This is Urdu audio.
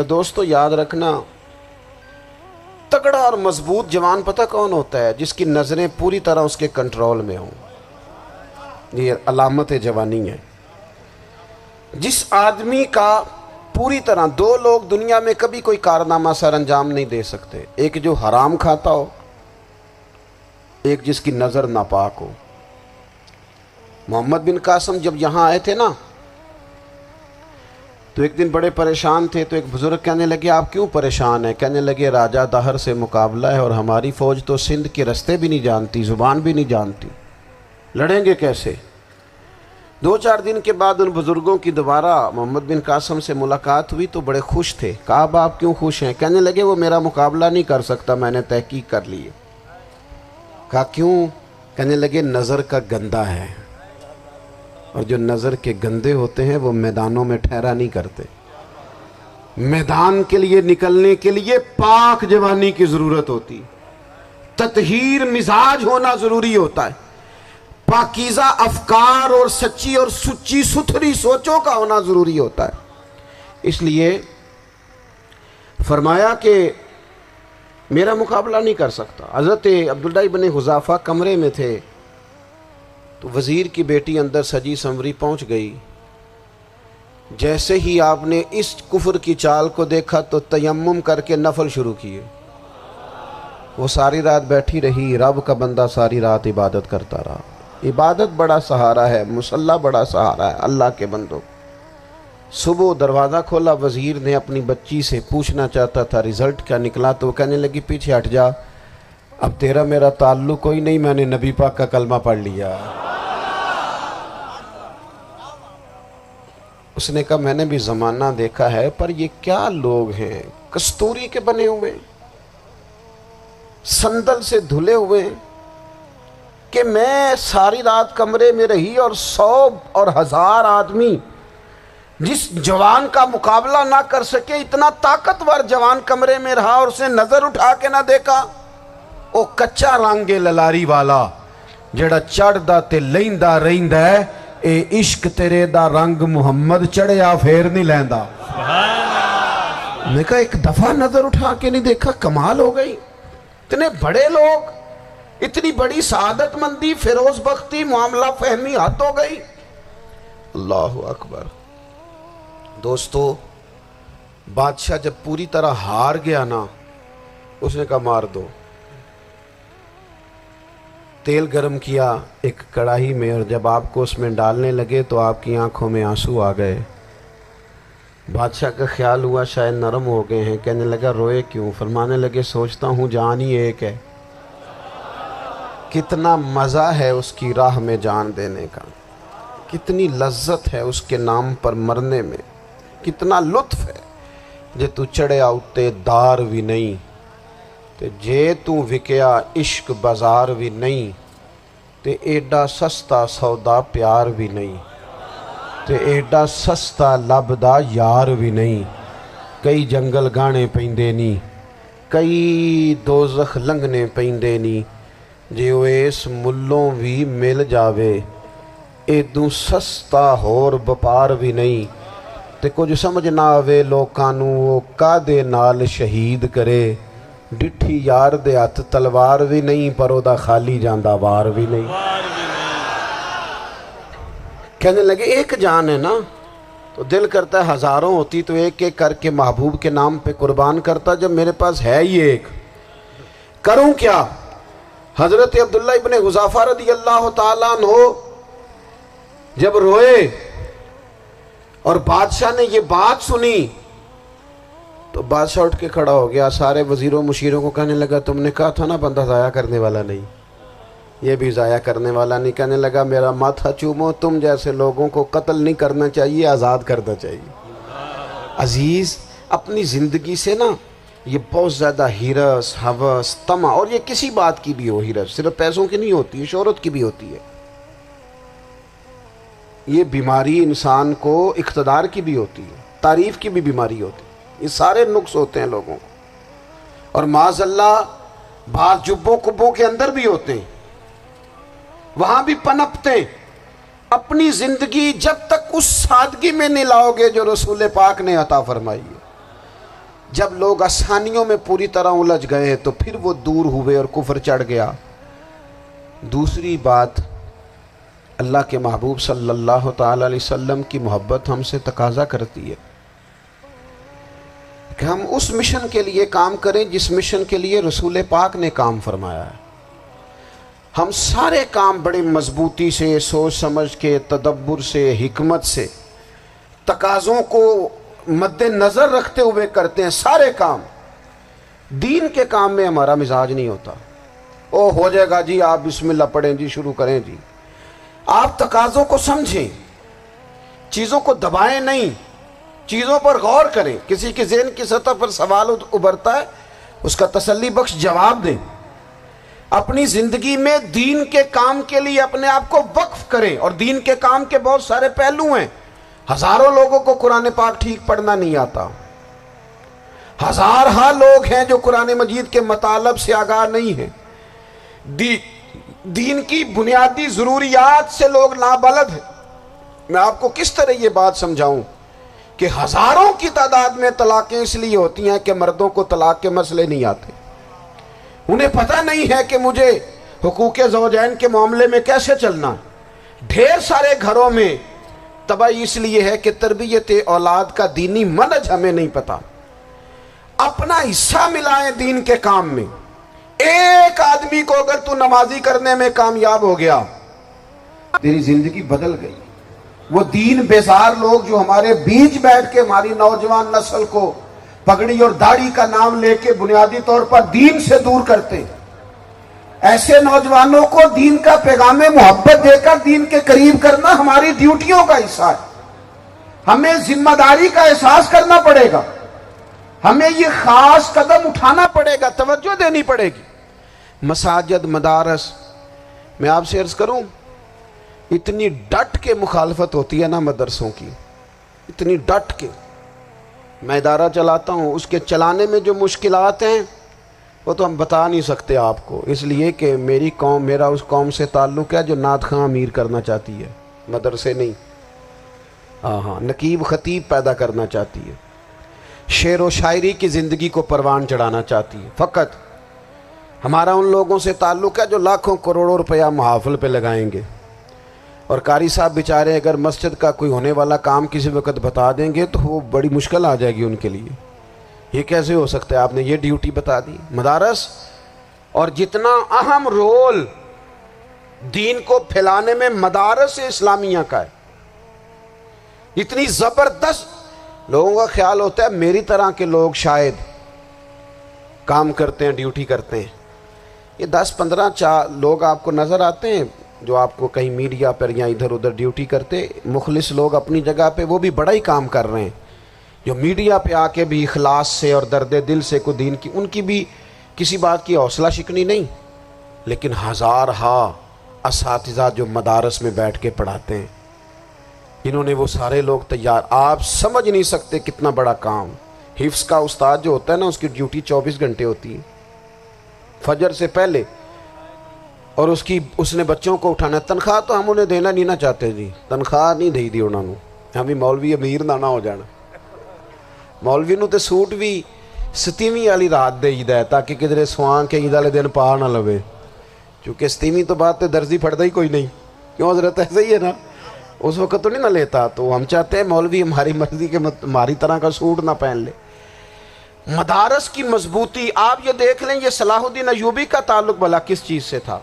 دوستو یاد رکھنا، تگڑا اور مضبوط جوان پتہ کون ہوتا ہے؟ جس کی نظریں پوری طرح اس کے کنٹرول میں ہوں۔ یہ علامت جوانی ہے۔ جس آدمی کا پوری طرح، دو لوگ دنیا میں کبھی کوئی کارنامہ سر انجام نہیں دے سکتے، ایک جو حرام کھاتا ہو، ایک جس کی نظر ناپاک ہو۔ محمد بن قاسم جب یہاں آئے تھے نا تو ایک دن بڑے پریشان تھے، تو ایک بزرگ کہنے لگے آپ کیوں پریشان ہیں؟ کہنے لگے راجہ دہر سے مقابلہ ہے اور ہماری فوج تو سندھ کے رستے بھی نہیں جانتی، زبان بھی نہیں جانتی، لڑیں گے کیسے؟ دو چار دن کے بعد ان بزرگوں کی دوبارہ محمد بن قاسم سے ملاقات ہوئی تو بڑے خوش تھے۔ کہا اب آپ کیوں خوش ہیں؟ کہنے لگے وہ میرا مقابلہ نہیں کر سکتا، میں نے تحقیق کر لی ہے۔ کہا کیوں؟ کہنے لگے نظر کا گندہ ہے، اور جو نظر کے گندے ہوتے ہیں وہ میدانوں میں ٹھہرا نہیں کرتے۔ میدان کے لیے نکلنے کے لیے پاک جوانی کی ضرورت ہوتی، تطہیر مزاج ہونا ضروری ہوتا ہے، پاکیزہ افکار اور سچی اور سچی ستھری سوچوں کا ہونا ضروری ہوتا ہے۔ اس لیے فرمایا کہ میرا مقابلہ نہیں کر سکتا۔ حضرت عبداللہ ابن حذافہ کمرے میں تھے تو وزیر کی بیٹی اندر سجی سنوری پہنچ گئی۔ جیسے ہی آپ نے اس کفر کی چال کو دیکھا تو تیمم کر کے نفل شروع کیے۔ وہ ساری رات بیٹھی رہی، رب کا بندہ ساری رات عبادت کرتا رہا۔ عبادت بڑا سہارا ہے، مصلی بڑا سہارا ہے اللہ کے بندوں۔ صبح دروازہ کھولا، وزیر نے اپنی بچی سے پوچھنا چاہتا تھا رزلٹ کیا نکلا، تو وہ کہنے لگی پیچھے ہٹ جا، اب تیرا میرا تعلق کوئی نہیں، میں نے نبی پاک کا کلمہ پڑھ لیا۔ اس نے کہا میں نے بھی زمانہ دیکھا ہے، پر یہ کیا لوگ ہیں، کستوری کے بنے ہوئے، سندل سے دھلے ہوئے، کہ میں ساری رات کمرے میں رہی اور 100 اور 1000 آدمی جس جوان کا مقابلہ نہ کر سکے، اتنا طاقتور جوان کمرے میں رہا اور اسے نظر اٹھا کے نہ دیکھا۔ او کچا رنگ للاری والا جڑا چڑھدا تے لیندا رہندا ہے، اے عشق تیرے دا رنگ محمد چڑھیا پھر نہیں لیندا۔ میں نے کہا ایک دفعہ نظر اٹھا کے نہیں دیکھا، کمال ہو گئی۔ اتنے بڑے لوگ، اتنی بڑی سعادت مندی، فیروز بختی، معاملہ فہمی حد ہو گئی۔ اللہ اکبر۔ دوستو بادشاہ جب پوری طرح ہار گیا نا، اس نے کہا مار دو۔ تیل گرم کیا ایک کڑاہی میں، اور جب آپ کو اس میں ڈالنے لگے تو آپ کی آنکھوں میں آنسو آ گئے۔ بادشاہ کا خیال ہوا شاید نرم ہو گئے ہیں، کہنے لگا روئے کیوں؟ فرمانے لگے سوچتا ہوں جان ہی ایک ہے، کتنا مزہ ہے اس کی راہ میں جان دینے کا، کتنی لذت ہے اس کے نام پر مرنے میں، کتنا لطف ہے۔ جے تو چڑھیا اتے دار بھی نہیں، تے جے تو وکیا عشق بازار بھی نہیں، تے ایڈا سستا سودا پیار بھی نہیں، تے ایڈا سستا لبدا یار بھی نہیں۔ کئی جنگل گانے پیندے نہیں، کئی دوزخ لنگنے پیندے نہیں، جے وہ اس ملوں بھی مل جاوے، ایدوں سستا ہور بپار بھی نہیں۔ تے کچھ سمجھ نہ آوے لوکانوں وہ کادے نال شہید کرے، ڈٹھی یار دے ہاتھ تلوار بھی نہیں، پر او دا خالی جاندہ وار بھی نہیں۔ کہنے لگے ایک جان ہے نا، تو دل کرتا ہے ہزاروں ہوتی تو ایک ایک کر کے محبوب کے نام پہ قربان کرتا، جب میرے پاس ہے ہی ایک، کروں کیا؟ حضرت عبداللہ ابن حذافہ رضی اللہ تعالیٰ عنہ جب روئے اور بادشاہ نے یہ بات سنی تو بادشاہ اٹھ کے کھڑا ہو گیا، سارے وزیروں مشیروں کو کہنے لگا تم نے کہا تھا نا بندہ ضائع کرنے والا نہیں، یہ بھی ضائع کرنے والا نہیں۔ کہنے لگا میرا ماتھا چومو، تم جیسے لوگوں کو قتل نہیں کرنا چاہیے، آزاد کرنا چاہیے۔ عزیز اپنی زندگی سے نا یہ بہت زیادہ ہرس، ہوس، طمع، اور یہ کسی بات کی بھی ہو، ہرس صرف پیسوں کی نہیں ہوتی ہے، شہرت کی بھی ہوتی ہے، یہ بیماری انسان کو اقتدار کی بھی ہوتی ہے، تعریف کی بھی بیماری ہوتی ہے، یہ سارے نقص ہوتے ہیں لوگوں کو، اور معاذ اللہ بعض جبوں کبوں کے اندر بھی ہوتے ہیں، وہاں بھی پنپتے ہیں۔ اپنی زندگی جب تک اس سادگی میں نہیں لاؤ گے جو رسول پاک نے عطا فرمائی ہے، جب لوگ آسانیوں میں پوری طرح الجھ گئے تو پھر وہ دور ہوئے اور کفر چڑھ گیا۔ دوسری بات، اللہ کے محبوب صلی اللہ تعالی علیہ وسلم کی محبت ہم سے تقاضا کرتی ہے کہ ہم اس مشن کے لیے کام کریں جس مشن کے لیے رسول پاک نے کام فرمایا ہے۔ ہم سارے کام بڑے مضبوطی سے، سوچ سمجھ کے، تدبر سے، حکمت سے، تقاضوں کو مد نظر رکھتے ہوئے کرتے ہیں۔ سارے کام، دین کے کام میں ہمارا مزاج نہیں ہوتا۔ او ہو جائے گا جی، آپ بسم اللہ پڑھیں جی، شروع کریں جی۔ آپ تقاضوں کو سمجھیں، چیزوں کو دبائیں نہیں، چیزوں پر غور کریں۔ کسی کے ذہن کی سطح پر سوال ابھرتا ہے، اس کا تسلی بخش جواب دیں۔ اپنی زندگی میں دین کے کام کے لیے اپنے آپ کو وقف کریں، اور دین کے کام کے بہت سارے پہلو ہیں۔ ہزاروں لوگوں کو قرآن پاک ٹھیک پڑھنا نہیں آتا، ہزارہ لوگ ہیں جو قرآن مجید کے مطالب سے آگاہ نہیں ہیں، دین کی بنیادی ضروریات سے لوگ نابلد ہیں۔ میں آپ کو کس طرح یہ بات سمجھاؤں کہ ہزاروں کی تعداد میں طلاقیں اس لیے ہوتی ہیں کہ مردوں کو طلاق کے مسئلے نہیں آتے، انہیں پتہ نہیں ہے کہ مجھے حقوق زوجین کے معاملے میں کیسے چلنا ہے۔ ڈھیر سارے گھروں میں تباہی اس لیے ہے کہ تربیت اولاد کا دینی منہج ہمیں نہیں پتا۔ اپنا حصہ ملائیں دین کے کام میں۔ ایک آدمی کو اگر تو نمازی کرنے میں کامیاب ہو گیا، تیری زندگی بدل گئی۔ وہ دین بیزار لوگ جو ہمارے بیچ بیٹھ کے ہماری نوجوان نسل کو پگڑی اور داڑھی کا نام لے کے بنیادی طور پر دین سے دور کرتے ہیں، ایسے نوجوانوں کو دین کا پیغام محبت دے کر دین کے قریب کرنا ہماری ڈیوٹیوں کا حصہ ہے۔ ہمیں ذمہ داری کا احساس کرنا پڑے گا، ہمیں یہ خاص قدم اٹھانا پڑے گا، توجہ دینی پڑے گی۔ مساجد، مدارس، میں آپ سے عرض کروں، اتنی ڈٹ کے مخالفت ہوتی ہے نا مدرسوں کی، اتنی ڈٹ کے۔ میں ادارہ چلاتا ہوں، اس کے چلانے میں جو مشکلات ہیں وہ تو ہم بتا نہیں سکتے آپ کو، اس لیے کہ میری قوم، میرا اس قوم سے تعلق ہے جو نعت خواں امیر کرنا چاہتی ہے، مدرسے نہیں۔ ہاں، نقیب خطیب پیدا کرنا چاہتی ہے، شعر و شاعری کی زندگی کو پروان چڑھانا چاہتی ہے۔ فقط ہمارا ان لوگوں سے تعلق ہے جو لاکھوں کروڑوں روپیہ محافل پہ لگائیں گے، اور قاری صاحب بیچارے اگر مسجد کا کوئی ہونے والا کام کسی وقت بتا دیں گے تو وہ بڑی مشکل آ جائے گی ان کے لیے۔ یہ کیسے ہو سکتا ہے، آپ نے یہ ڈیوٹی بتا دی۔ مدارس، اور جتنا اہم رول دین کو پھیلانے میں مدارس اسلامیہ کا ہے، اتنی زبردست، لوگوں کا خیال ہوتا ہے میری طرح کے لوگ شاید کام کرتے ہیں، ڈیوٹی کرتے ہیں۔ یہ 10-15 لوگ آپ کو نظر آتے ہیں جو آپ کو کہیں میڈیا پر یا ادھر ادھر ڈیوٹی کرتے، مخلص لوگ اپنی جگہ پہ، وہ بھی بڑا ہی کام کر رہے ہیں، جو میڈیا پہ آ کے بھی اخلاص سے اور درد دل سے کو دین کی، ان کی بھی کسی بات کی حوصلہ شکنی نہیں۔ لیکن ہزارہ اساتذہ جو مدارس میں بیٹھ کے پڑھاتے ہیں، انہوں نے وہ سارے لوگ تیار، آپ سمجھ نہیں سکتے کتنا بڑا کام۔ حفظ کا استاد جو ہوتا ہے نا، اس کی ڈیوٹی 24 گھنٹے ہوتی ہے، فجر سے پہلے، اور اس نے بچوں کو اٹھانا۔ تنخواہ تو ہم انہیں دینا نہیں نہ چاہتے جی، تنخواہ نہیں دی انہوں نے، ہمیں مولوی امیر نہ ہو جانا۔ مولوی نو تے سوٹ بھی 27ویں والی رات دے عید ہے تاکہ کدھر سوان کے عید والے دن پا نہ لوے، چونکہ 27ویں تو بعد تے درزی پھڑتا ہی کوئی نہیں، کیوں حضرت؟ ایسا ہی ہے نا، اس وقت تو نہیں نہ لیتا۔ تو ہم چاہتے ہیں مولوی ہماری مرضی کے ہماری طرح کا سوٹ نہ پہن لے۔ مدارس کی مضبوطی، آپ یہ دیکھ لیں، یہ صلاح الدین ایوبی کا تعلق بھلا کس چیز سے تھا؟